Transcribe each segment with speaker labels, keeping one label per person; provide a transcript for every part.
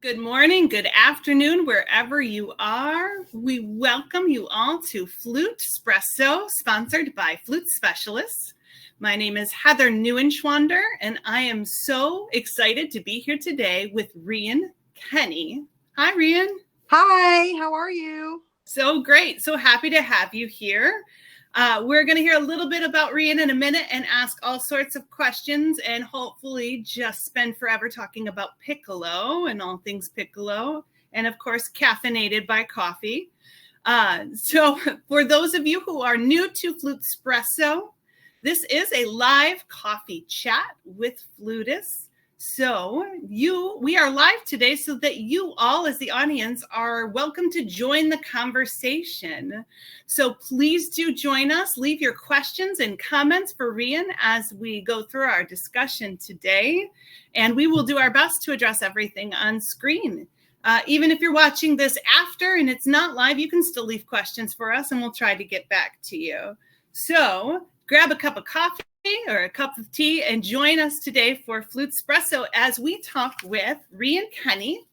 Speaker 1: Good morning, good afternoon, wherever you are. We welcome you all to FluteSpresso, sponsored by Flute Specialists. My name is Heather Neuenschwander, and I am so excited to be here today with Rhian Kenny. Hi, Rhian.
Speaker 2: Hi, how are you?
Speaker 1: So great. So happy to have you here. We're going to hear a little bit about Rhian in a minute and ask all sorts of questions and hopefully just spend forever talking about piccolo and all things piccolo and, of course, caffeinated by coffee. So for those of you who are new to FluteSpresso, this is a live coffee chat with flutists. So we are live today so that you all as the audience are welcome to join the conversation. So please do join us. Leave your questions and comments for Rhian as we go through our discussion today. And we will do our best to address everything on screen. Even if you're watching this after and it's not live, you can still leave questions for us and we'll try to get back to you. So grab a cup of coffee or a cup of tea and join us today for FluteSpresso as we talk with Rhian Kenny,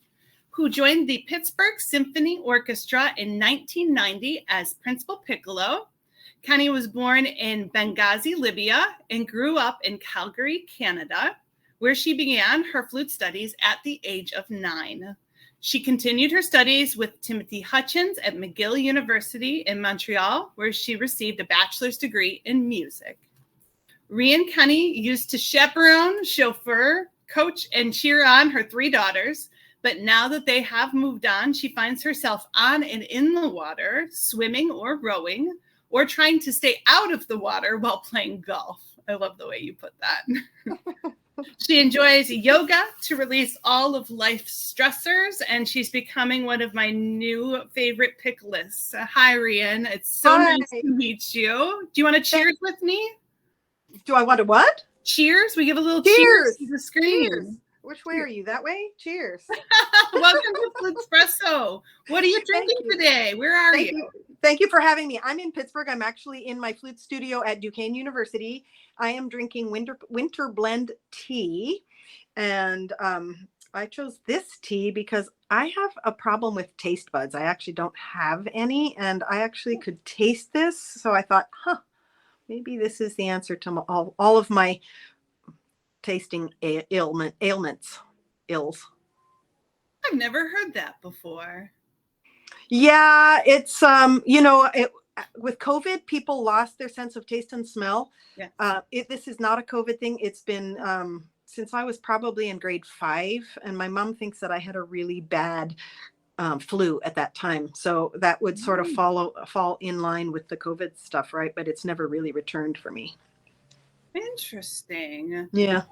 Speaker 1: who joined the Pittsburgh Symphony Orchestra in 1990 as principal piccolo. Kenny was born in Benghazi, Libya, and grew up in Calgary, Canada, where she began her flute studies at the age of 9. She continued her studies with Timothy Hutchins at McGill University in Montreal, where she received a bachelor's degree in music. Rhian Kenny used to chaperone, chauffeur, coach, and cheer on her 3 daughters. But now that they have moved on, she finds herself on and in the water, swimming or rowing, or trying to stay out of the water while playing golf. I love the way you put that. She enjoys yoga to release all of life's stressors, and she's becoming one of my new favorite picklists. Hi, Rhian. It's so nice to meet you. Do you want to cheers with me?
Speaker 2: Do I want to what?
Speaker 1: Cheers. We give a little cheers to the screen.
Speaker 2: Cheers. Which way are you? That way? Cheers.
Speaker 1: Welcome to FluteSpresso. What are you drinking today? Where are you?
Speaker 2: Thank you for having me. I'm in Pittsburgh. I'm actually in my flute studio at Duquesne University. I am drinking winter blend tea. And I chose this tea because I have a problem with taste buds. I actually don't have any. And I actually could taste this. So I thought, maybe this is the answer to all of my tasting ailments.
Speaker 1: I've never heard that before.
Speaker 2: Yeah, it's with COVID, people lost their sense of taste and smell.
Speaker 1: Yeah.
Speaker 2: This is not a COVID thing. It's been since I was probably in grade 5, and my mom thinks that I had a really bad flu at that time. So that would sort of fall in line with the COVID stuff, right? But it's never really returned for me.
Speaker 1: Interesting.
Speaker 2: Yeah.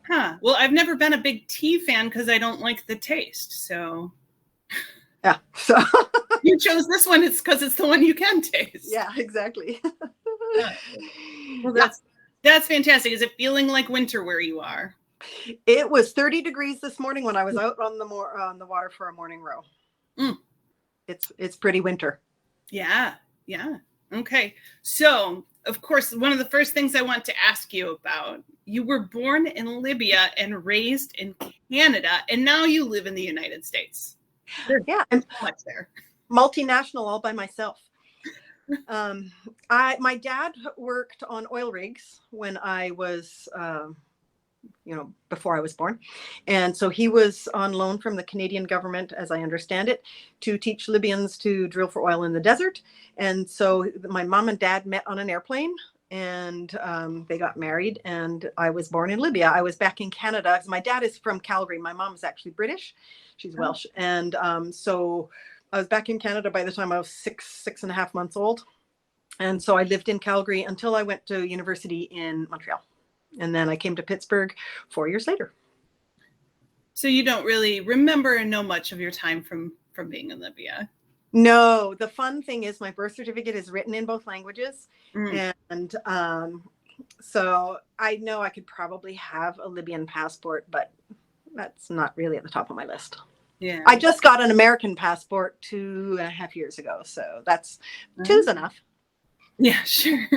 Speaker 1: Huh. Well, I've never been a big tea fan because I don't like the taste. So
Speaker 2: yeah. So
Speaker 1: you chose this one. It's because it's the one you can taste.
Speaker 2: Yeah, exactly.
Speaker 1: Well, that's fantastic. Is it feeling like winter where you are?
Speaker 2: It was 30 degrees this morning when I was out on the water for a morning row. It's pretty winter.
Speaker 1: Yeah. Okay. So, of course, one of the first things I want to ask you about, you were born in Libya and raised in Canada, and now you live in the United States.
Speaker 2: Yeah,
Speaker 1: so much there.
Speaker 2: Multinational all by myself. My dad worked on oil rigs when I was before I was born. And so he was on loan from the Canadian government, as I understand it, to teach Libyans to drill for oil in the desert. And so my mom and dad met on an airplane, and they got married, and I was born in Libya. I was back in Canada. My dad is from Calgary. My mom is actually British. She's Welsh. And so I was back in Canada by the time I was 6.5 months old. And so I lived in Calgary until I went to university in Montreal. And then I came to Pittsburgh 4 years later.
Speaker 1: So you don't really remember and know much of your time from being in Libya?
Speaker 2: No, the fun thing is my birth certificate is written in both languages. And so I know I could probably have a Libyan passport, but that's not really at the top of my list.
Speaker 1: Yeah.
Speaker 2: I just got an American passport 2.5 years ago. So that's two's enough.
Speaker 1: Yeah, sure.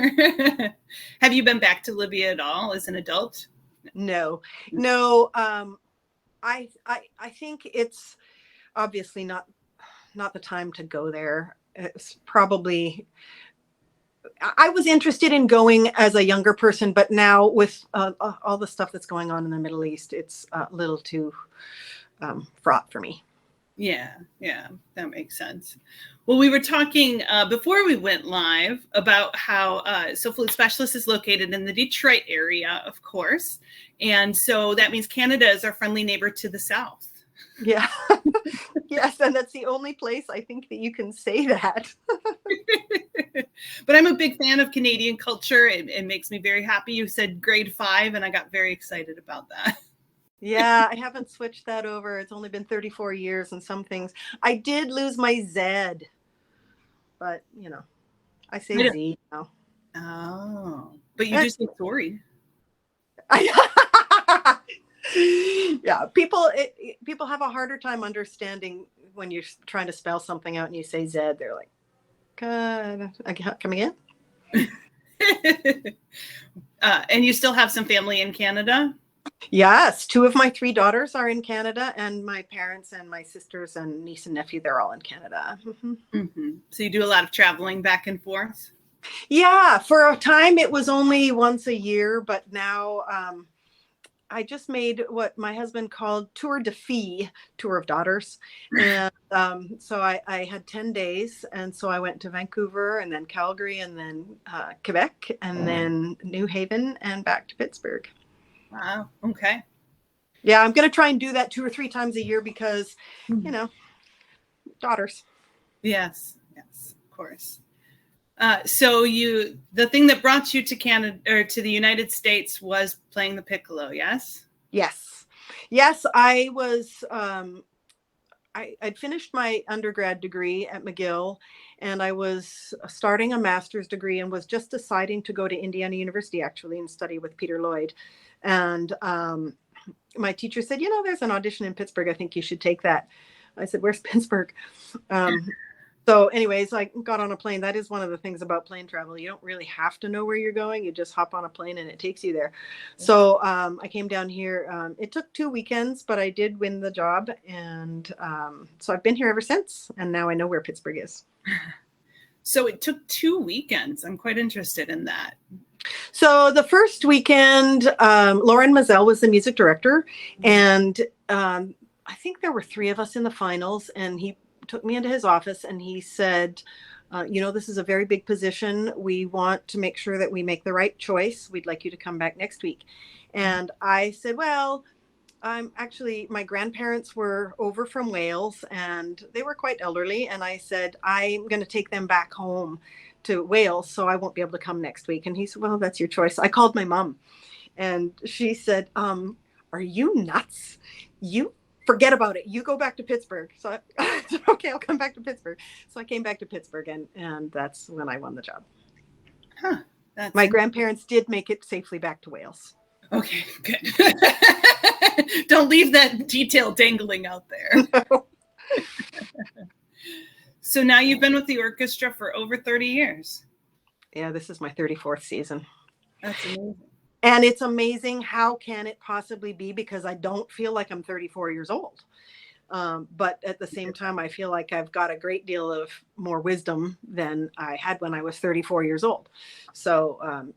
Speaker 1: Have you been back to Libya at all as an adult?
Speaker 2: No. I think it's obviously not the time to go there. It's probably, I was interested in going as a younger person, but now with all the stuff that's going on in the Middle East, it's a little too fraught for me.
Speaker 1: Yeah, that makes sense. Well, we were talking before we went live about how FluteSpesso is located in the Detroit area, of course. And so that means Canada is our friendly neighbor to the south.
Speaker 2: Yeah. Yes, and that's the only place I think that you can say that.
Speaker 1: But I'm a big fan of Canadian culture. It makes me very happy. You said grade 5, and I got very excited about that.
Speaker 2: Yeah, I haven't switched that over. It's only been 34 years and some things. I did lose my Z, but I say Z now.
Speaker 1: Oh, but you just say sorry.
Speaker 2: Yeah, people have a harder time understanding when you're trying to spell something out and you say Z. They're like, come again?
Speaker 1: And you still have some family in Canada?
Speaker 2: Yes, 2 of my 3 daughters are in Canada, and my parents and my sisters and niece and nephew, they're all in Canada. Mm-hmm.
Speaker 1: Mm-hmm. So you do a lot of traveling back and forth?
Speaker 2: Yeah, for a time it was only once a year, but now I just made what my husband called Tour de Filles, Tour of Daughters. And so I had 10 days. And so I went to Vancouver and then Calgary and then Quebec and then New Haven and back to Pittsburgh.
Speaker 1: Wow. Okay.
Speaker 2: Yeah, I'm going to try and do that 2 or 3 times a year because, daughters.
Speaker 1: Yes, of course. So the thing that brought you to Canada or to the United States was playing the piccolo, yes?
Speaker 2: Yes. I was, I'd finished my undergrad degree at McGill, and I was starting a master's degree and was just deciding to go to Indiana University actually and study with Peter Lloyd. And my teacher said, there's an audition in Pittsburgh. I think you should take that. I said, where's Pittsburgh? So anyways, I got on a plane. That is one of the things about plane travel. You don't really have to know where you're going. You just hop on a plane and it takes you there. So I came down here. It took 2 weekends, but I did win the job. And so I've been here ever since. And now I know where Pittsburgh is.
Speaker 1: So it took 2 weekends. I'm quite interested in that.
Speaker 2: So the first weekend, Lauren Mazel was the music director. And I think there were 3 of us in the finals. And he took me into his office and he said, this is a very big position. We want to make sure that we make the right choice. We'd like you to come back next week. And I said, well, my grandparents were over from Wales and they were quite elderly. And I said, I'm going to take them back home to Wales, so I won't be able to come next week. And he said, well, that's your choice. I called my mom and she said, are you nuts? You forget about it. You go back to Pittsburgh. So I said, okay, I'll come back to Pittsburgh. So I came back to Pittsburgh and that's when I won the job.
Speaker 1: Huh.
Speaker 2: My grandparents did make it safely back to Wales.
Speaker 1: Okay, good. Don't leave that detail dangling out there. No. So now you've been with the orchestra for over 30 years.
Speaker 2: Yeah, this is my 34th season.
Speaker 1: That's amazing.
Speaker 2: And it's amazing. How can it possibly be? Because I don't feel like I'm 34 years old. But at the same time, I feel like I've got a great deal of more wisdom than I had when I was 34 years old. So,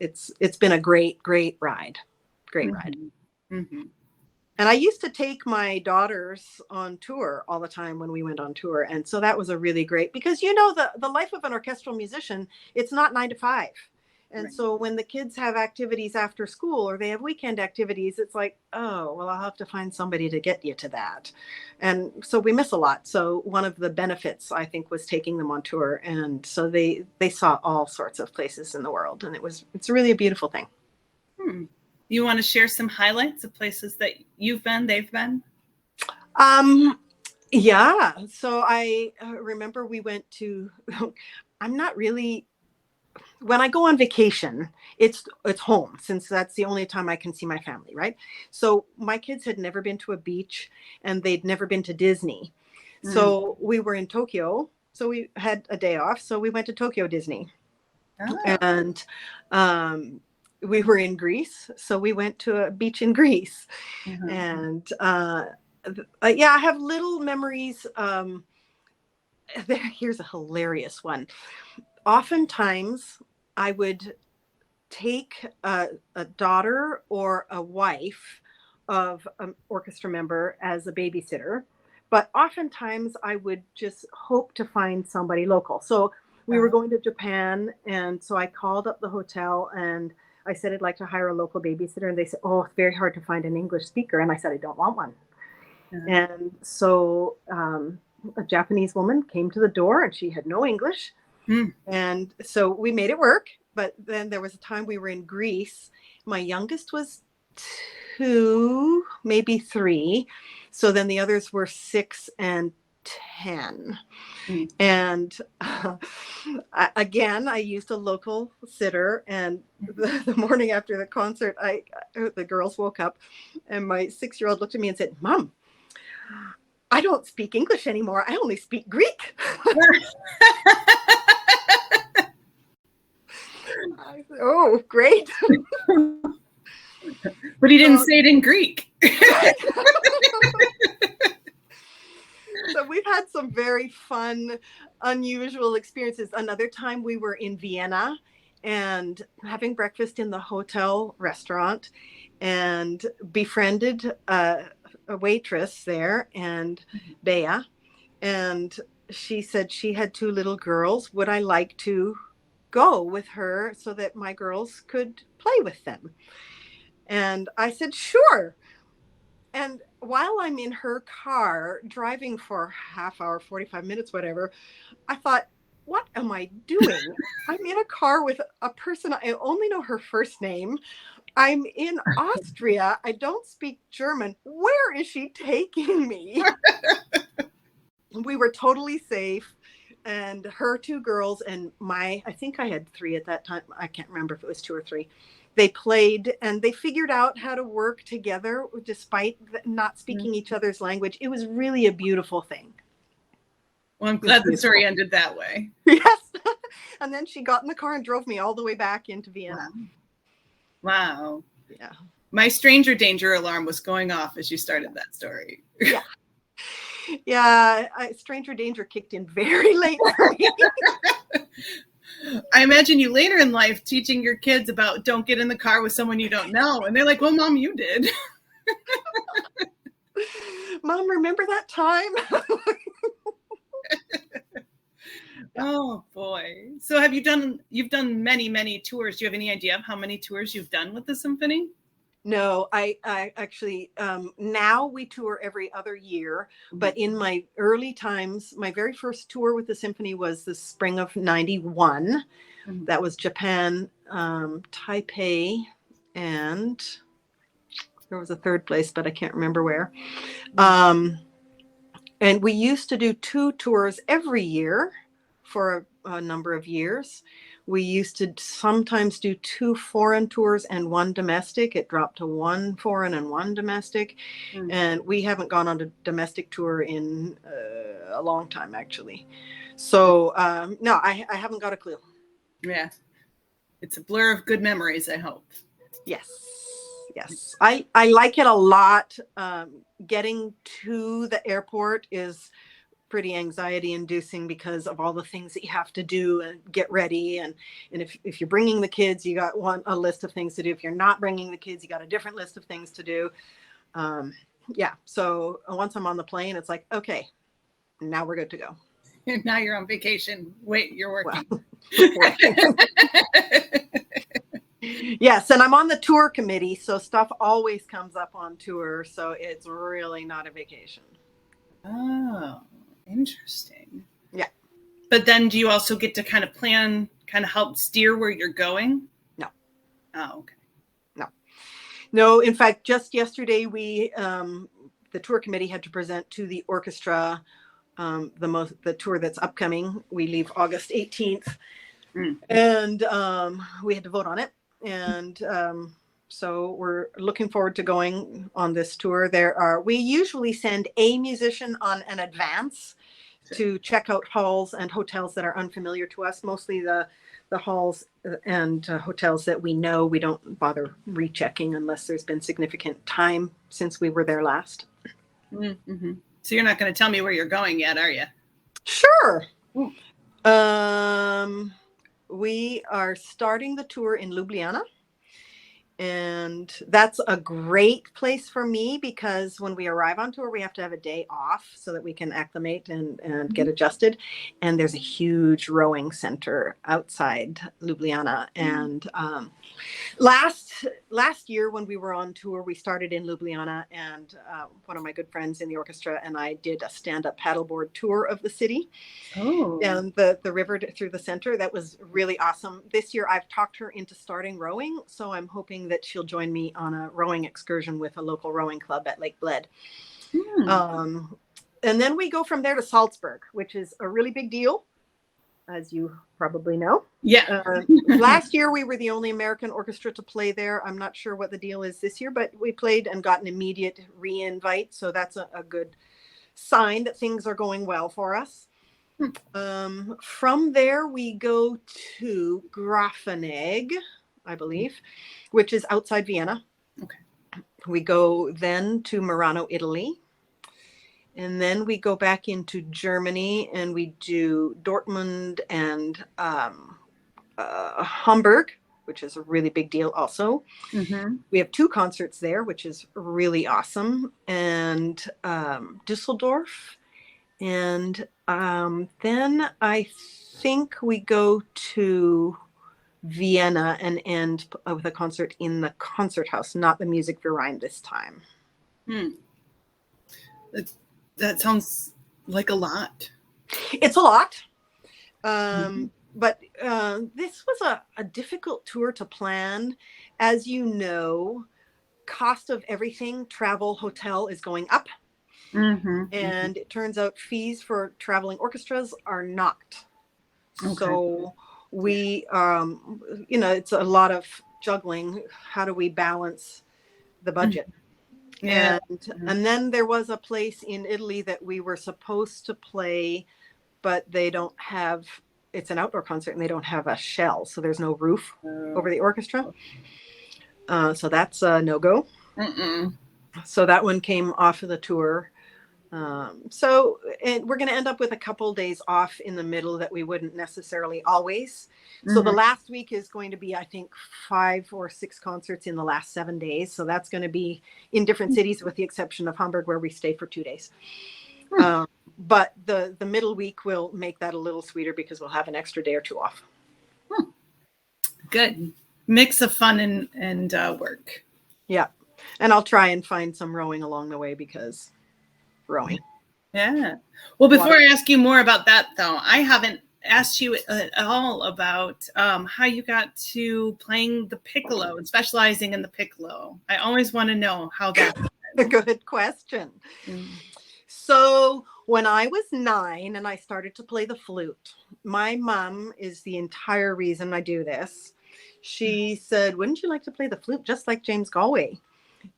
Speaker 2: it's been a great ride. Great ride.
Speaker 1: Mm-hmm.
Speaker 2: And I used to take my daughters on tour all the time when we went on tour. And so that was a really great, because, the life of an orchestral musician, it's not 9 to 5. And right. So when the kids have activities after school or they have weekend activities, it's like, oh, well, I'll have to find somebody to get you to that. And so we miss a lot. So one of the benefits, I think, was taking them on tour. And so they saw all sorts of places in the world. And it's really a beautiful thing.
Speaker 1: You want to share some highlights of places that you've been, they've been?
Speaker 2: Yeah. So I remember we went to, when I go on vacation, it's home, since that's the only time I can see my family, right? So my kids had never been to a beach and they'd never been to Disney. So we were in Tokyo. So we had a day off. So we went to Tokyo Disney. And we were in Greece, so we went to a beach in Greece.
Speaker 1: Mhm.
Speaker 2: And yeah, I have little memories. Here's a hilarious one. Oftentimes, I would take a daughter or a wife of an orchestra member as a babysitter, but oftentimes I would just hope to find somebody local. So we were going to Japan, and so I called up the hotel and I said I'd like to hire a local babysitter, and they said, "Oh, it's very hard to find an English speaker," and I said I don't want one. And so a Japanese woman came to the door, and she had no English. And so we made it work. But then there was a time we were in Greece. My youngest was 2, maybe 3. So then the others were 6 and 10. And again, I used a local sitter. And the morning after the concert, the girls woke up, and my 6-year-old looked at me and said, "Mom, I don't speak English anymore. I only speak Greek." I said, "Oh, great."
Speaker 1: But he didn't say it in Greek.
Speaker 2: So we've had some very fun, unusual experiences. Another time we were in Vienna and having breakfast in the hotel restaurant, and befriended a waitress there, and Bea. And she said she had 2 little girls. Would I like to go with her so that my girls could play with them? And I said, "Sure." And while I'm in her car driving for half hour, 45 minutes, whatever, I thought, what am I doing? I'm in a car with a person. I only know her first name. I'm in Austria. I don't speak German. Where is she taking me? We were totally safe. And her 2 girls and I think I had 3 at that time. I can't remember if it was 2 or 3. They played, and they figured out how to work together despite not speaking each other's language. It was really a beautiful thing.
Speaker 1: Well, I'm glad the story ended that way.
Speaker 2: Yes. And then she got in the car and drove me all the way back into Vienna.
Speaker 1: Wow.
Speaker 2: Yeah.
Speaker 1: My stranger danger alarm was going off as you started that story.
Speaker 2: Yeah. Yeah. Stranger danger kicked in very late for me.
Speaker 1: I imagine you later in life teaching your kids about don't get in the car with someone you don't know. And they're like, "Well, Mom, you did."
Speaker 2: Mom, remember that time?
Speaker 1: Oh boy. So you've done many, many tours. Do you have any idea of how many tours you've done with the symphony?
Speaker 2: No, I actually, now we tour every other year, but in my early times, my very first tour with the symphony was the spring of 91. That was Japan, Taipei, and there was a third place, but I can't remember where. And we used to do 2 tours every year for a number of years. We used to sometimes do 2 foreign tours and 1 domestic. It dropped to 1 foreign and 1 domestic. And we haven't gone on a domestic tour in a long time, actually. So no, I haven't got a clue.
Speaker 1: Yeah. It's a blur of good memories, I hope.
Speaker 2: Yes. Yes. I like it a lot. Getting to the airport is pretty anxiety inducing because of all the things that you have to do and get ready. And if you're bringing the kids, you got a list of things to do. If you're not bringing the kids, you got a different list of things to do. Yeah. So once I'm on the plane, it's like, okay, now we're good to go.
Speaker 1: And now you're on vacation. Wait, you're working.
Speaker 2: Well, yes. And I'm on the tour committee. So stuff always comes up on tour. So it's really not a vacation.
Speaker 1: Oh, interesting.
Speaker 2: Yeah.
Speaker 1: But then do you also get to kind of plan, kind of help steer where you're going?
Speaker 2: No.
Speaker 1: Oh, okay.
Speaker 2: No, in fact, just yesterday, the tour committee had to present to the orchestra the tour that's upcoming. We leave August 18th, and we had to vote on it. And so we're looking forward to going on this tour. We usually send a musician on an advance to check out halls and hotels that are unfamiliar to us. Mostly the the halls and hotels that we know. We don't bother rechecking unless there's been significant time since we were there last.
Speaker 1: Mm-hmm. So you're not going to tell me where you're going yet, are you?
Speaker 2: Sure. We are starting the tour in Ljubljana. And that's a great place for me because when we arrive on tour, we have to have a day off so that we can acclimate and get adjusted. And there's a huge rowing center outside Ljubljana. And last year when we were on tour, we started in Ljubljana, and one of my good friends in the orchestra and I did a stand-up paddleboard tour of the city. Down the river through the center. That was really awesome. This year I've talked her into starting rowing, so I'm hoping that she'll join me on a rowing excursion with a local rowing club at Lake Bled. And then we go from there to Salzburg, which is a really big deal, as you probably know.
Speaker 1: Yeah.
Speaker 2: Last year we were the only American orchestra to play there. I'm not sure what the deal is this year, but we played and got an immediate re-invite, so that's a good sign that things are going well for us. From there we go to Grafenegg, I believe, which is outside Vienna.
Speaker 1: Okay.
Speaker 2: We go then to Murano, Italy. And then we go back into Germany and we do Dortmund and Hamburg, which is a really big deal also. We have 2 concerts there, which is really awesome. And Düsseldorf. And then I think we go to Vienna and end with a concert in the concert house, not the Music Verein this time.
Speaker 1: That sounds like a lot.
Speaker 2: It's a lot. But this was a difficult tour to plan. As you know, cost of everything, travel, hotel is going up. And it turns out fees for traveling orchestras are not. So we, it's a lot of juggling. How do we balance the budget? And then there was a place in Italy that we were supposed to play, but they don't have, it's an outdoor concert and they don't have a shell. So there's no roof over the orchestra. So that's a no-go. So that one came off of the tour. So we're going to end up with a couple days off in the middle that we wouldn't necessarily always. So the last week is going to be, I think, 5 or 6 concerts in the last 7 days. So that's going to be in different cities with the exception of Hamburg, where we stay for 2 days. But the middle week will make that a little sweeter because we'll have an extra day or 2 off.
Speaker 1: Good. Mix of fun and work.
Speaker 2: Yeah. And I'll try and find some rowing along the way because rowing.
Speaker 1: Yeah. Well, before I ask you more about that, though, I haven't asked you at all about how you got to playing the piccolo and specializing in the piccolo. I always want to know how that
Speaker 2: a good question. So when I was 9 and I started to play the flute, my mom is the entire reason I do this. She said, wouldn't you like to play the flute just like James Galway?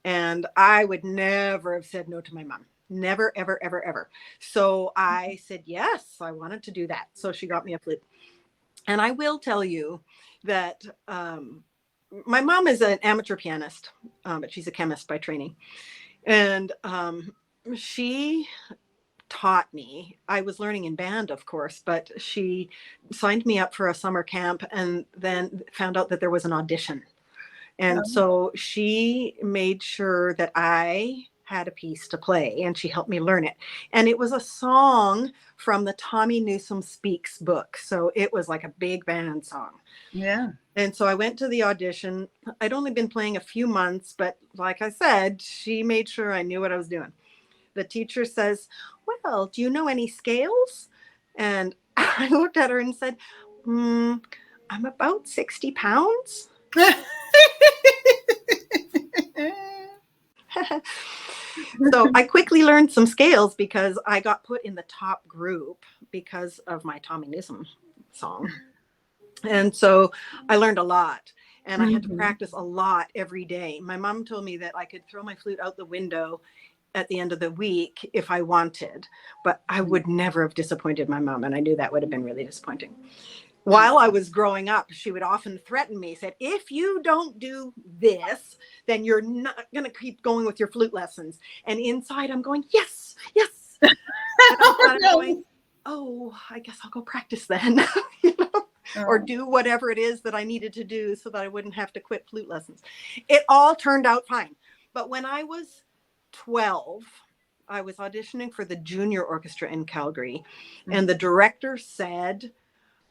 Speaker 2: And I would never have said no to my mom. Never, ever, ever, ever. So I said, yes, I wanted to do that. So she got me a flute. And I will tell you that my mom is an amateur pianist, but she's a chemist by training. And she taught me. I was learning in band, of course, but she signed me up for a summer camp and then found out that there was an audition. And so she made sure that I had a piece to play and she helped me learn it. And it was a song from the Tommy Newsom Speaks book. So it was like a big band song.
Speaker 1: Yeah.
Speaker 2: And so I went to the audition. I'd only been playing a few months, but like I said, she made sure I knew what I was doing. The teacher says, well, do you know any scales? And I looked at her and said, I'm about 60 pounds. So I quickly learned some scales because I got put in the top group because of my Tommy Newsom song. And so I learned a lot and I had to practice a lot every day. My mom told me that I could throw my flute out the window at the end of the week if I wanted, but I would never have disappointed my mom. And I knew that would have been really disappointing. while I was growing up, she would often threaten me, said, if you don't do this, then you're not going to keep going with your flute lessons. And inside I'm going, yes, yes. And I'm going, oh, I guess I'll go practice then, you know, or do whatever it is that I needed to do so that I wouldn't have to quit flute lessons. It all turned out fine. But when I was 12, I was auditioning for the junior orchestra in Calgary, and the director said,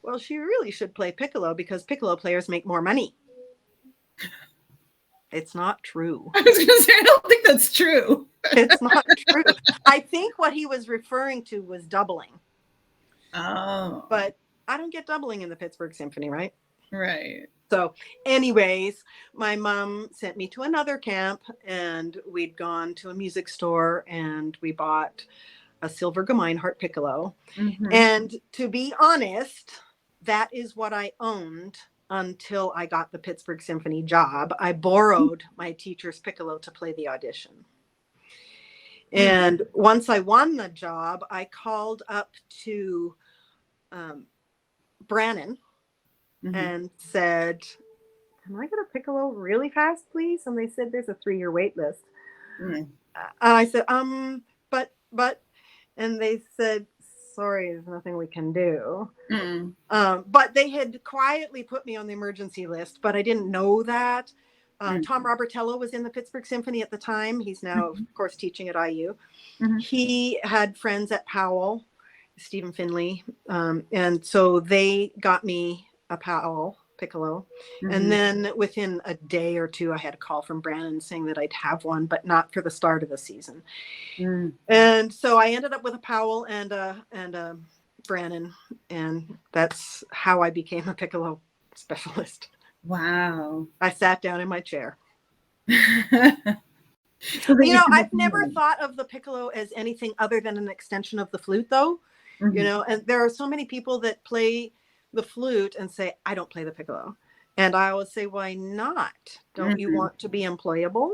Speaker 2: well, she really should play piccolo because piccolo players make more money. It's not true.
Speaker 1: I was going to say, I don't think that's true.
Speaker 2: It's not true. I think what he was referring to was doubling.
Speaker 1: Oh.
Speaker 2: But I don't get doubling in the Pittsburgh Symphony, right?
Speaker 1: Right.
Speaker 2: So anyways, my mom sent me to another camp, and we'd gone to a music store and we bought a silver Gemeinhardt piccolo. Mm-hmm. And to be honest, that is what I owned until I got the Pittsburgh Symphony job. I borrowed my teacher's piccolo to play the audition. And once I won the job, I called up to Brannon and said, can I get a piccolo really fast, please? And they said, there's a 3-year wait list. I said, but, and they said, sorry, there's nothing we can do. But they had quietly put me on the emergency list, but I didn't know that. Tom Robertello was in the Pittsburgh Symphony at the time. He's now, of course, teaching at IU. He had friends at Powell, Stephen Finley. And so they got me a Powell piccolo. And then within a day or two, I had a call from Brannon saying that I'd have one, but not for the start of the season. And so I ended up with a Powell and a Brannon, and that's how I became a piccolo specialist.
Speaker 1: Wow.
Speaker 2: I sat down in my chair. I've never thought of the piccolo as anything other than an extension of the flute, though. And there are so many people that play the flute and say, I don't play the piccolo. And I always say, why not? Don't you want to be employable?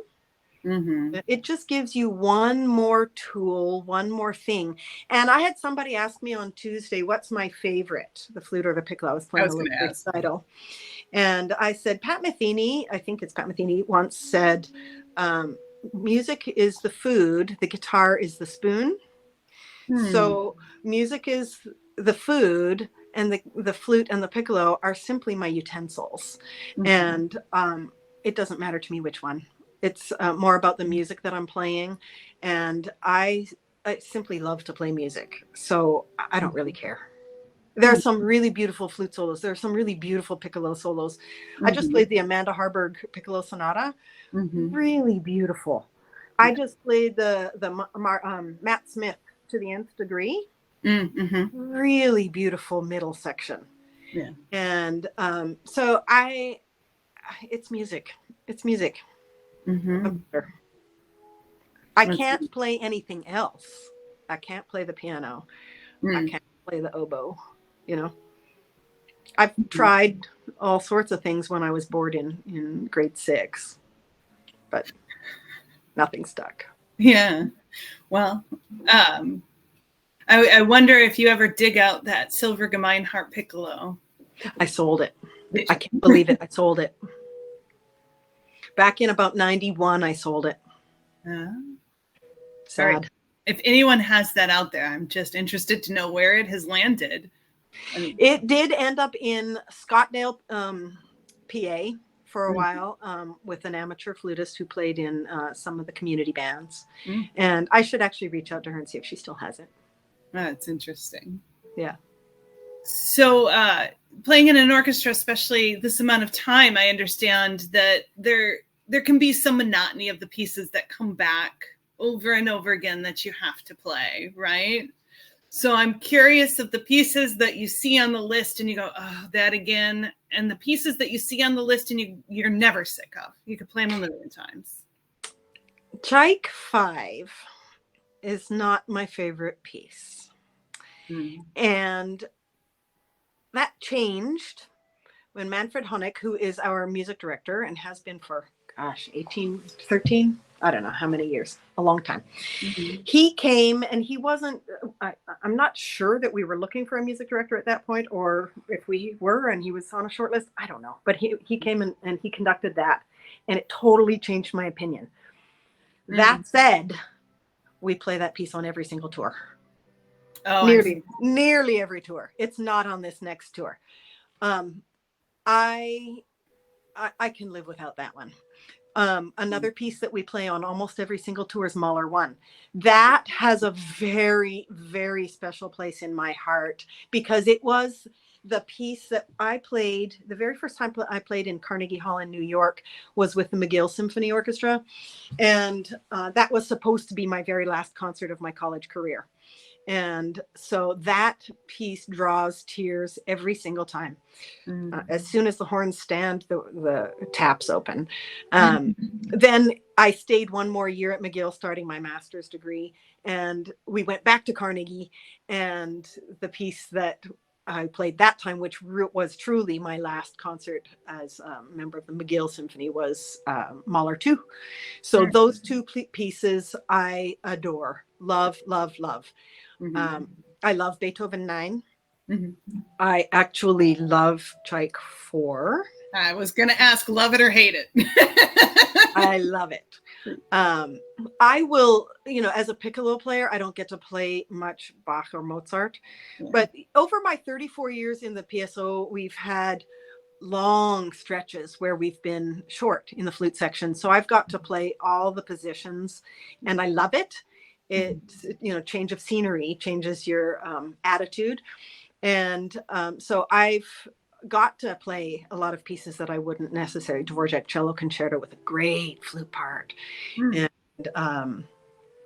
Speaker 2: It just gives you one more tool, one more thing. And I had somebody ask me on Tuesday, what's my favorite, the flute or the piccolo? I was playing a little recital. And I said, Pat Metheny, I think it's Pat Metheny, once said, music is the food, the guitar is the spoon. So music is the food, and the flute and the piccolo are simply my utensils. And it doesn't matter to me which one. It's more about the music that I'm playing. And I simply love to play music. So I don't really care. There are some really beautiful flute solos. There are some really beautiful piccolo solos. I just played the Amanda Harburg Piccolo Sonata. Really beautiful. I just played the Matt Smith to the Nth Degree. Really beautiful middle section. And so it's music. It's music. I can't play anything else. I can't play the piano. I can't play the oboe. I've tried all sorts of things when I was bored in grade 6, but nothing stuck.
Speaker 1: Yeah. Well, I wonder if you ever dig out that silver Gemeinhardt piccolo.
Speaker 2: I sold it. I can't believe it. I sold it. Back in about 91, I sold it. Sad.
Speaker 1: Right. If anyone has that out there, I'm just interested to know where it has landed.
Speaker 2: It did end up in Scottdale, PA for a while with an amateur flutist who played in some of the community bands. And I should actually reach out to her and see if she still has it.
Speaker 1: That's interesting.
Speaker 2: Yeah.
Speaker 1: So playing in an orchestra, especially this amount of time, I understand that there can be some monotony of the pieces that come back over and over again that you have to play, right? So I'm curious of the pieces that you see on the list and you go, oh, that again, and the pieces that you see on the list and you're never sick of. You could play them a million times.
Speaker 2: Tchaik 5 is not my favorite piece. And that changed when Manfred Honeck, who is our music director and has been for, 13, I don't know how many years, a long time.
Speaker 1: Mm-hmm.
Speaker 2: He came and he wasn't, I'm not sure that we were looking for a music director at that point, or if we were and he was on a short list, I don't know. But he came and he conducted that, and it totally changed my opinion. Mm-hmm. That said, we play that piece on every single tour. Oh, nearly every tour. It's not on this next tour. I can live without that one. Another piece that we play on almost every single tour is Mahler 1. That has a very, very special place in my heart, because it was the piece that I played. The very first time I played in Carnegie Hall in New York was with the McGill Symphony Orchestra. And that was supposed to be my very last concert of my college career. And so that piece draws tears every single time. As soon as the horns stand, the taps open. Then I stayed one more year at McGill, starting my master's degree. And we went back to Carnegie. And the piece that I played that time, which was truly my last concert as a member of the McGill Symphony, was Mahler 2. So those two pieces I adore. Love, love, love. Mm-hmm. I love Beethoven 9. Mm-hmm. I actually love Tchaik 4.
Speaker 1: I was going to ask, love it or hate it?
Speaker 2: I love it. I will, as a piccolo player, I don't get to play much Bach or Mozart. Yeah. But over my 34 years in the PSO, we've had long stretches where we've been short in the flute section. So I've got to play all the positions, and I love it. It, change of scenery changes your attitude. And so I've got to play a lot of pieces that I wouldn't necessarily. Dvorak Cello Concerto with a great flute part. And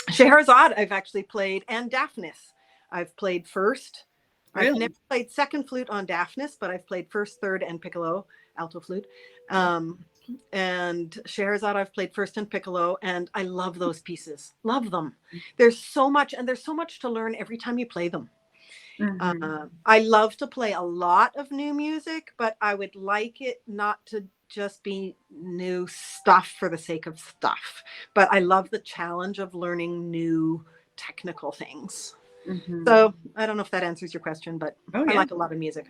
Speaker 2: Scheherazade I've actually played, and Daphnis I've played first. Really? I've never played second flute on Daphnis, but I've played first, third, and piccolo, alto flute. And Scheherazade I've played first and piccolo, and I love those pieces. Love them. There's so much to learn every time you play them. Mm-hmm. I love to play a lot of new music, but I would like it not to just be new stuff for the sake of stuff. But I love the challenge of learning new technical things. Mm-hmm. So I don't know if that answers your question, but I like a lot of music.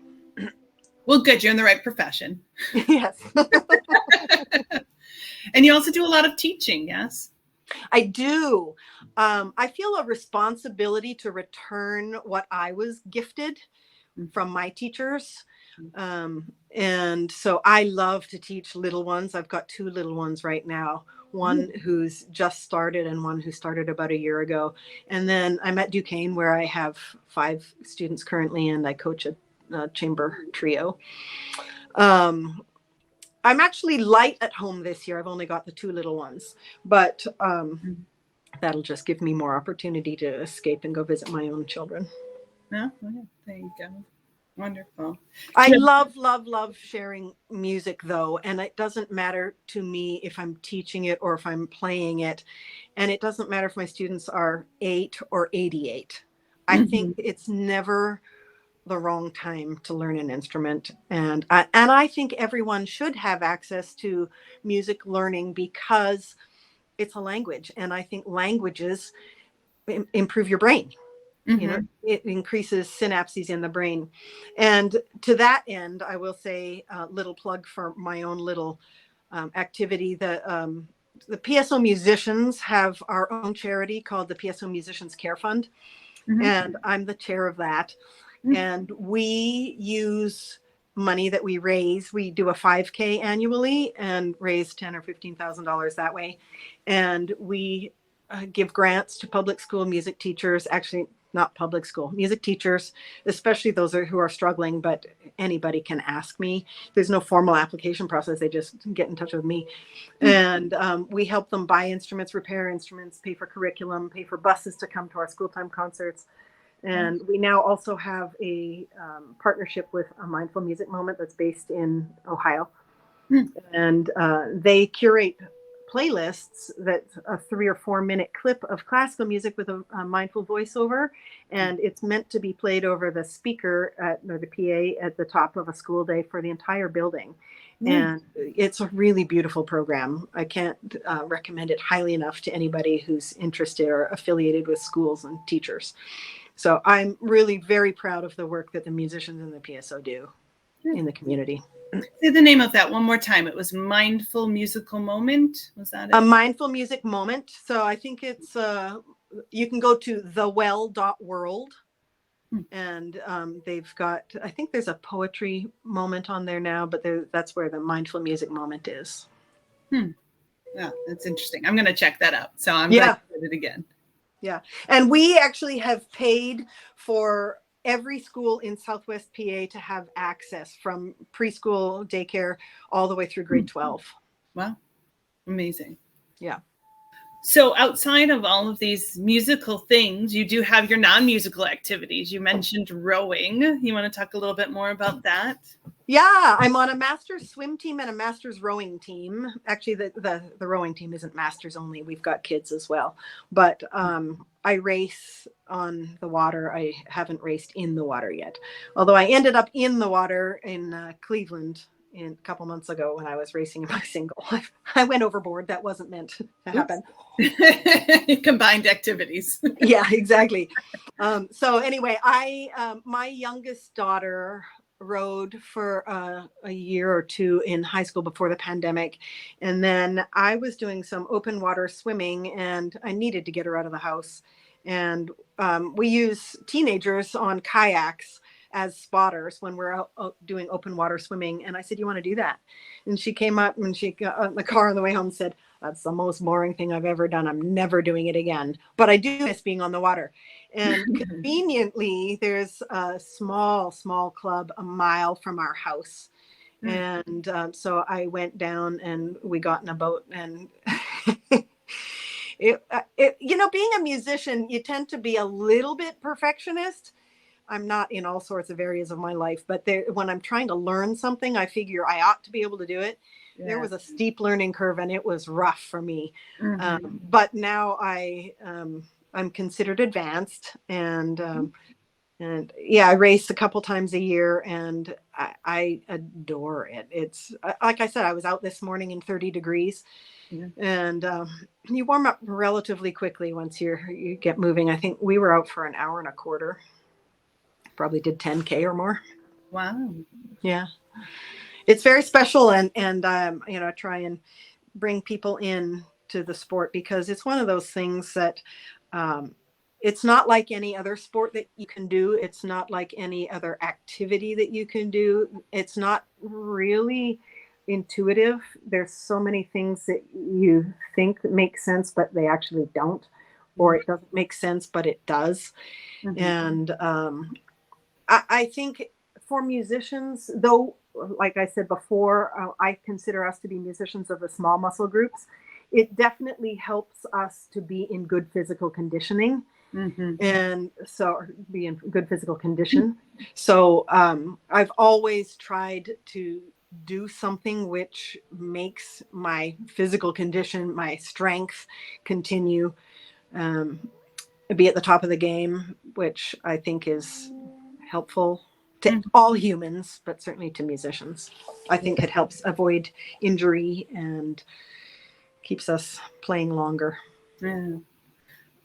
Speaker 1: Well, good. You're in the right profession.
Speaker 2: Yes.
Speaker 1: And you also do a lot of teaching, yes?
Speaker 2: I do. I feel a responsibility to return what I was gifted from my teachers. And so I love to teach little ones. I've got 2 little ones right now. One who's just started and one who started about a year ago. And then I'm at Duquesne, where I have 5 students currently, and I coach a chamber trio. I'm actually light at home this year. I've only got the 2 little ones, but that'll just give me more opportunity to escape and go visit my own children.
Speaker 1: Yeah, there you go. Wonderful.
Speaker 2: I love sharing music, though, and it doesn't matter to me if I'm teaching it or if I'm playing it, and it doesn't matter if my students are 8 or 88. I think it's never the wrong time to learn an instrument, and I think everyone should have access to music learning, because it's a language, and I think languages improve your brain. It increases synapses in the brain. And to that end, I will say a little plug for my own little activity. The PSO musicians have our own charity called the PSO Musicians Care Fund, and I'm the chair of that. And we use money that we raise. We do a 5K annually and raise $10,000 or $15,000 that way. And we give grants to public school music teachers, actually not public school, music teachers, especially those who are struggling, but anybody can ask me. There's no formal application process. They just get in touch with me. And we help them buy instruments, repair instruments, pay for curriculum, pay for buses to come to our school time concerts. And we now also have a partnership with a Mindful Music Moment that's based in Ohio. And they curate playlists that's a 3 or 4 minute clip of classical music with a mindful voiceover, and it's meant to be played over the speaker or the PA at the top of a school day for the entire building. And it's a really beautiful program. I can't recommend it highly enough to anybody who's interested or affiliated with schools and teachers. So I'm really very proud of the work that the musicians in the PSO do in the community.
Speaker 1: Say the name of that one more time. It was Mindful Musical Moment. Was that it?
Speaker 2: A mindful music moment. So I think it's, you can go to thewell.world and they've got, I think there's a poetry moment on there now, but that's where the mindful music moment is.
Speaker 1: Yeah, that's interesting. I'm going to check that out. So I'm glad you did it again.
Speaker 2: Yeah. And we actually have paid for every school in Southwest PA to have access from preschool, daycare, all the way through grade 12.
Speaker 1: Wow. Amazing.
Speaker 2: Yeah.
Speaker 1: So outside of all of these musical things, you do have your non-musical activities. You mentioned rowing. You want to talk a little bit more about that?
Speaker 2: Yeah, I'm on a master's swim team and a master's rowing team. Actually, the rowing team isn't masters only. We've got kids as well. But I race on the water. I haven't raced in the water yet. Although I ended up in the water in Cleveland a couple months ago when I was racing in my single. I went overboard. That wasn't meant to happen.
Speaker 1: Combined activities.
Speaker 2: Yeah, exactly. So anyway, my youngest daughter rowed for a year or two in high school before the pandemic. And then I was doing some open water swimming and I needed to get her out of the house. And we use teenagers on kayaks as spotters when we're out doing open water swimming. And I said, you want to do that? And she came up and she got in the car on the way home and said, that's the most boring thing I've ever done. I'm never doing it again. But I do miss being on the water. And conveniently, there's a small club a mile from our house. And so I went down and we got in a boat. And being a musician, you tend to be a little bit perfectionist. I'm not in all sorts of areas of my life, but when I'm trying to learn something, I figure I ought to be able to do it. Yeah. There was a steep learning curve and it was rough for me. But now I'm considered advanced and I race a couple times a year and I adore it. It's like I said, I was out this morning in 30 degrees and you warm up relatively quickly once you get moving. I think we were out for an hour and a quarter. Probably did 10K or more.
Speaker 1: Wow.
Speaker 2: Yeah. It's very special. And try and bring people in to the sport because it's one of those things that it's not like any other sport that you can do. It's not like any other activity that you can do. It's not really intuitive. There's so many things that you think make sense, but they actually don't, or it doesn't make sense, but it does. And I think for musicians, though, like I said before, I consider us to be musicians of the small muscle groups. It definitely helps us to be in good physical conditioning and so be in good physical condition. So I've always tried to do something which makes my physical condition, my strength continue, be at the top of the game, which I think is helpful to all humans, but certainly to musicians. I think it helps avoid injury and keeps us playing longer.
Speaker 1: Yeah.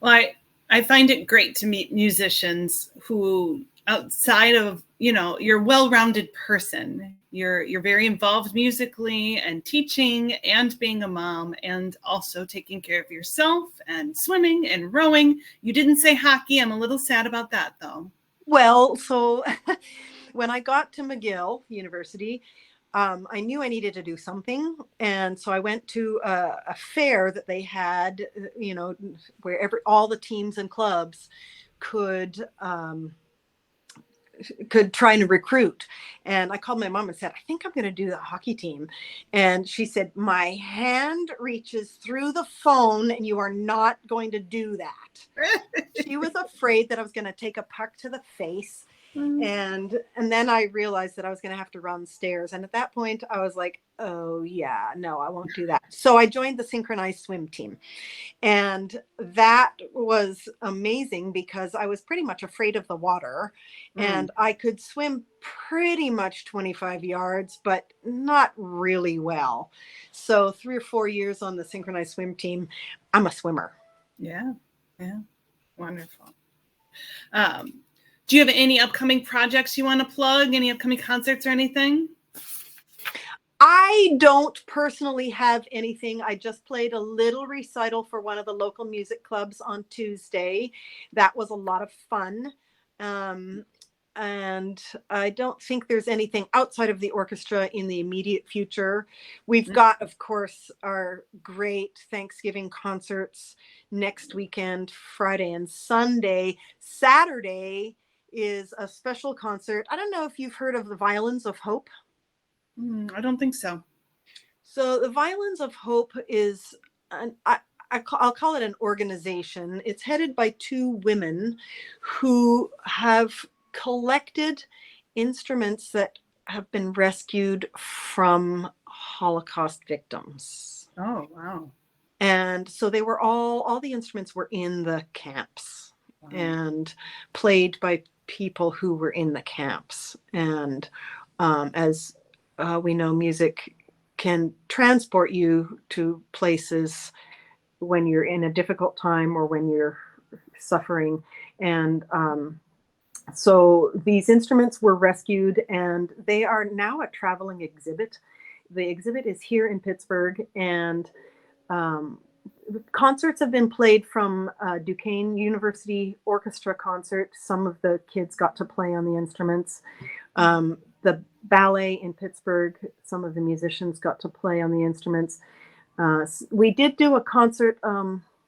Speaker 1: Well, I find it great to meet musicians who, outside of, you're a well-rounded person. You're very involved musically and teaching and being a mom and also taking care of yourself and swimming and rowing. You didn't say hockey. I'm a little sad about that, though.
Speaker 2: Well, so when I got to McGill University, I knew I needed to do something. And so I went to a fair that they had, where all the teams and clubs could try and recruit. And I called my mom and said, I think I'm going to do the hockey team. And she said, my hand reaches through the phone and you are not going to do that. She was afraid that I was going to take a puck to the face. And then I realized that I was going to have to run stairs. And at that point, I was like, oh, yeah, no, I won't do that. So I joined the synchronized swim team. And that was amazing because I was pretty much afraid of the water. And I could swim pretty much 25 yards, but not really well. So 3 or 4 years on the synchronized swim team, I'm a swimmer.
Speaker 1: Yeah. Yeah. Wonderful. Do you have any upcoming projects you want to plug? Any upcoming concerts or anything?
Speaker 2: I don't personally have anything. I just played a little recital for one of the local music clubs on Tuesday. That was a lot of fun. And I don't think there's anything outside of the orchestra in the immediate future. We've got, of course, our great Thanksgiving concerts next weekend, Friday and Sunday. Saturday is a special concert. I don't know if you've heard of the Violins of Hope.
Speaker 1: I don't think so.
Speaker 2: So the Violins of Hope is I'll call it an organization. It's headed by 2 women who have collected instruments that have been rescued from Holocaust victims.
Speaker 1: Oh, wow.
Speaker 2: And so they were all the instruments were in the camps and played by people who were in the camps. And as we know, music can transport you to places when you're in a difficult time or when you're suffering. And so these instruments were rescued and they are now a traveling exhibit. The exhibit is here in Pittsburgh, and concerts have been played from Duquesne University Orchestra concert. Some of the kids got to play on the instruments. The ballet in Pittsburgh, some of the musicians got to play on the instruments. We did do a concert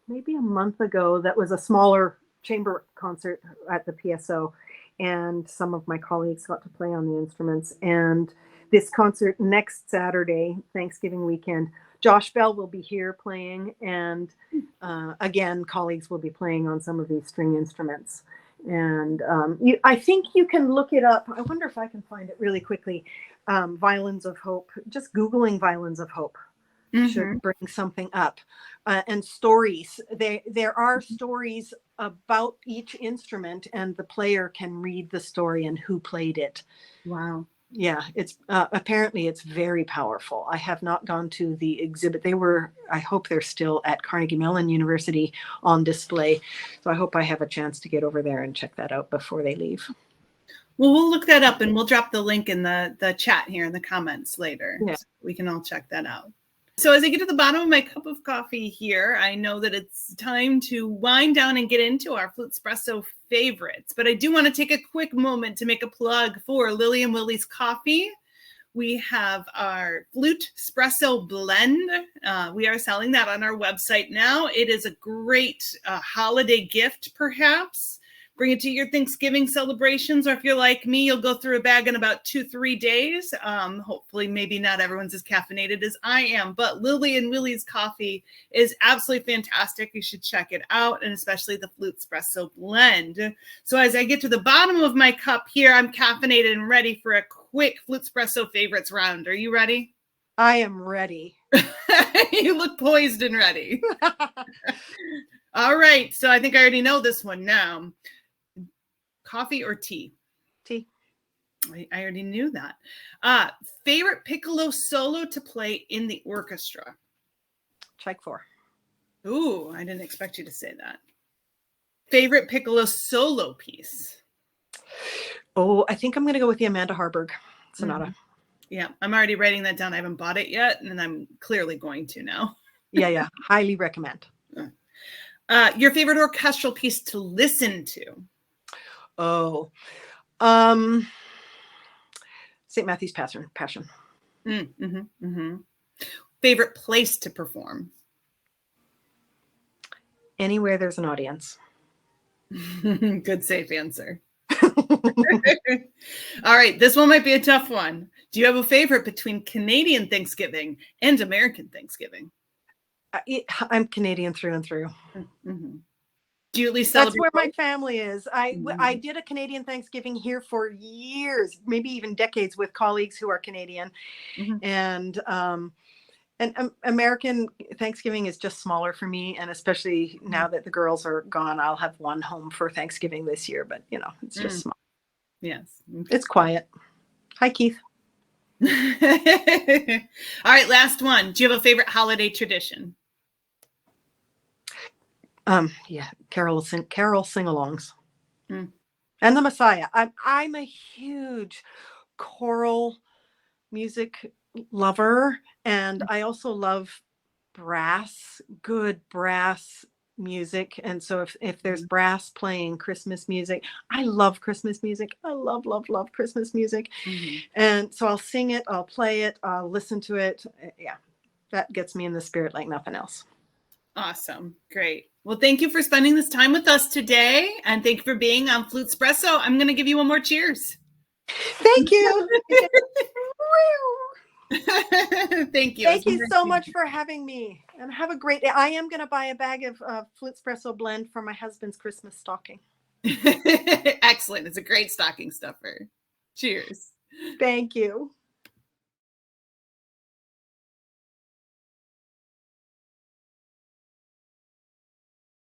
Speaker 2: maybe a month ago that was a smaller chamber concert at the PSO, and some of my colleagues got to play on the instruments. And this concert next Saturday, Thanksgiving weekend, Josh Bell will be here playing, and again, colleagues will be playing on some of these string instruments. And I think you can look it up. I wonder if I can find it really quickly. Violins of Hope. Just Googling Violins of Hope should bring something up. And stories. There are stories about each instrument, and the player can read the story and who played it.
Speaker 1: Wow.
Speaker 2: Yeah, it's apparently it's very powerful. I have not gone to the exhibit. I hope they're still at Carnegie Mellon University on display. So I hope I have a chance to get over there and check that out before they leave.
Speaker 1: Well, we'll look that up and we'll drop the link in the chat here in the comments later.
Speaker 2: Yeah.
Speaker 1: So we can all check that out. So as I get to the bottom of my cup of coffee here, I know that it's time to wind down and get into our FluteSpresso favorites. But I do want to take a quick moment to make a plug for Lily and Willie's Coffee. We have our FluteSpresso blend. We are selling that on our website now. It is a great holiday gift, perhaps. Bring it to your Thanksgiving celebrations, or if you're like me, you'll go through a bag in about 2-3 days. Hopefully, maybe not everyone's as caffeinated as I am, but Lily and Willie's coffee is absolutely fantastic. You should check it out, and especially the FluteSpresso blend. So as I get to the bottom of my cup here, I'm caffeinated and ready for a quick FluteSpresso favorites round. Are you ready?
Speaker 2: I am ready.
Speaker 1: You look poised and ready. All right. So I think I already know this one now. Coffee or tea?
Speaker 2: Tea.
Speaker 1: I already knew that. Favorite piccolo solo to play in the orchestra?
Speaker 2: Check 4.
Speaker 1: Ooh, I didn't expect you to say that. Favorite piccolo solo piece?
Speaker 2: Oh, I think I'm going to go with the Amanda Harburg Sonata.
Speaker 1: Yeah, I'm already writing that down. I haven't bought it yet, and I'm clearly going to now.
Speaker 2: Yeah. Highly recommend.
Speaker 1: Your favorite orchestral piece to listen to?
Speaker 2: Oh, St. Matthew's Passion.
Speaker 1: Favorite place to perform?
Speaker 2: Anywhere there's an audience.
Speaker 1: Good, safe answer. All right, this one might be a tough one. Do you have a favorite between Canadian Thanksgiving and American Thanksgiving?
Speaker 2: I'm Canadian through and through.
Speaker 1: Do you at least
Speaker 2: That's
Speaker 1: celebrate
Speaker 2: where my
Speaker 1: both?
Speaker 2: family is. I did a Canadian Thanksgiving here for years, maybe even decades, with colleagues who are Canadian,
Speaker 1: Mhm.
Speaker 2: and American Thanksgiving is just smaller for me, and especially now that the girls are gone, I'll have one home for Thanksgiving this year. But it's just small.
Speaker 1: Yes. Okay.
Speaker 2: It's quiet. Hi, Keith.
Speaker 1: All right, last one. Do you have a favorite holiday tradition?
Speaker 2: Yeah, Carol sing-alongs,
Speaker 1: Mm.
Speaker 2: and the Messiah. I'm a huge choral music lover, and I also love good brass music. And so if there's brass playing Christmas music, I love Christmas music. I love Christmas music.
Speaker 1: Mhm.
Speaker 2: And so I'll sing it, I'll play it, I'll listen to it. Yeah, that gets me in the spirit like nothing else.
Speaker 1: Awesome. Great. Well, thank you for spending this time with us today. And thank you for being on FluteSpresso. I'm going to give you one more cheers.
Speaker 2: Thank you.
Speaker 1: Thank you.
Speaker 2: Thank you so much for having me, and have a great day. I am going to buy a bag of FluteSpresso blend for my husband's Christmas stocking.
Speaker 1: Excellent. It's a great stocking stuffer. Cheers.
Speaker 2: Thank you.